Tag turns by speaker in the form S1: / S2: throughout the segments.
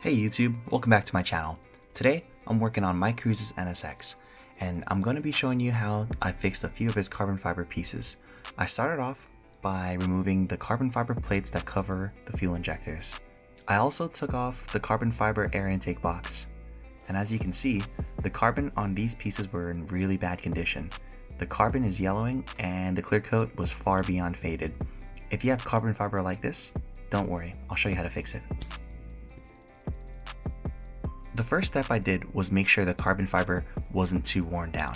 S1: Hey YouTube, welcome back to my channel. Today, I'm working on my Cruise's NSX, and I'm going to be showing you how I fixed a few of his carbon fiber pieces. I started off by removing the carbon fiber plates that cover the fuel injectors. I also took off the carbon fiber air intake box. And as you can see, the carbon on these pieces were in really bad condition. The carbon is yellowing and the clear coat was far beyond faded. If you have carbon fiber like this, don't worry, I'll show you how to fix it. The first step I did was make sure the carbon fiber wasn't too worn down.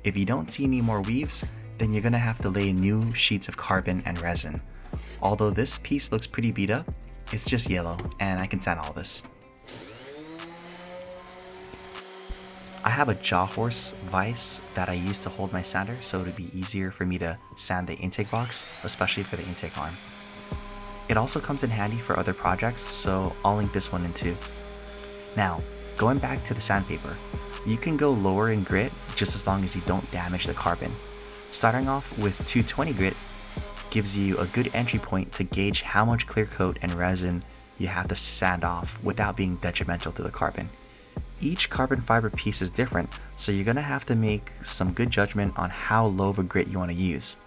S1: If you don't see any more weaves, then you're going to have to lay new sheets of carbon and resin. Although this piece looks pretty beat up, it's just yellow and I can sand all this. I have a jaw horse vise that I use to hold my sander so it would be easier for me to sand the intake box, especially for the intake arm. It also comes in handy for other projects, so I'll link this one in too. Now, going back to the sandpaper, you can go lower in grit just as long as you don't damage the carbon. Starting off with 220 grit gives you a good entry point to gauge how much clear coat and resin you have to sand off without being detrimental to the carbon. Each carbon fiber piece is different, so you're going to have to make some good judgment on how low of a grit you want to use.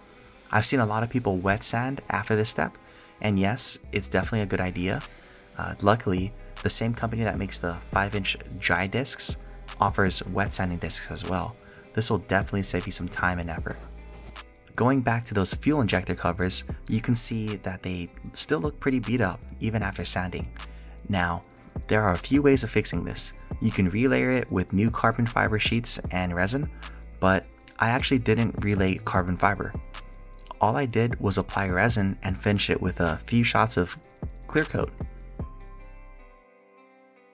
S1: I've seen a lot of people wet sand after this step, and yes, it's definitely a good idea. Luckily, the same company that makes the 5-inch dry discs offers wet sanding discs as well. This will definitely save you some time and effort. Going back to those fuel injector covers, you can see that they still look pretty beat up even after sanding. Now, there are a few ways of fixing this. You can relayer it with new carbon fiber sheets and resin, but I actually didn't relay carbon fiber. All I did was apply resin and finish it with a few shots of clear coat.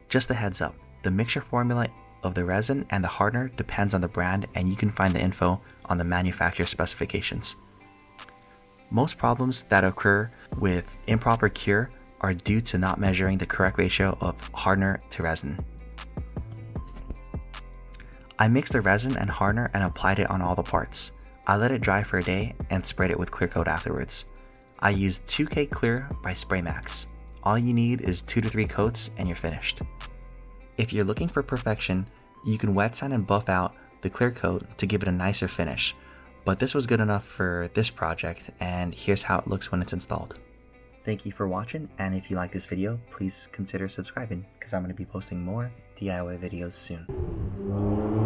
S1: Just a heads up, the mixture formula of the resin and the hardener depends on the brand, and you can find the info on the manufacturer specifications. Most problems that occur with improper cure are due to not measuring the correct ratio of hardener to resin. I mixed the resin and hardener and applied it on all the parts. I let it dry for a day and sprayed it with clear coat afterwards. I used 2K Clear by SprayMax. All you need is 2 to 3 coats and you're finished. If you're looking for perfection, you can wet sand and buff out the clear coat to give it a nicer finish, but this was good enough for this project, and here's how it looks when it's installed. Thank you for watching, and if you like this video, please consider subscribing because I'm going to be posting more DIY videos soon.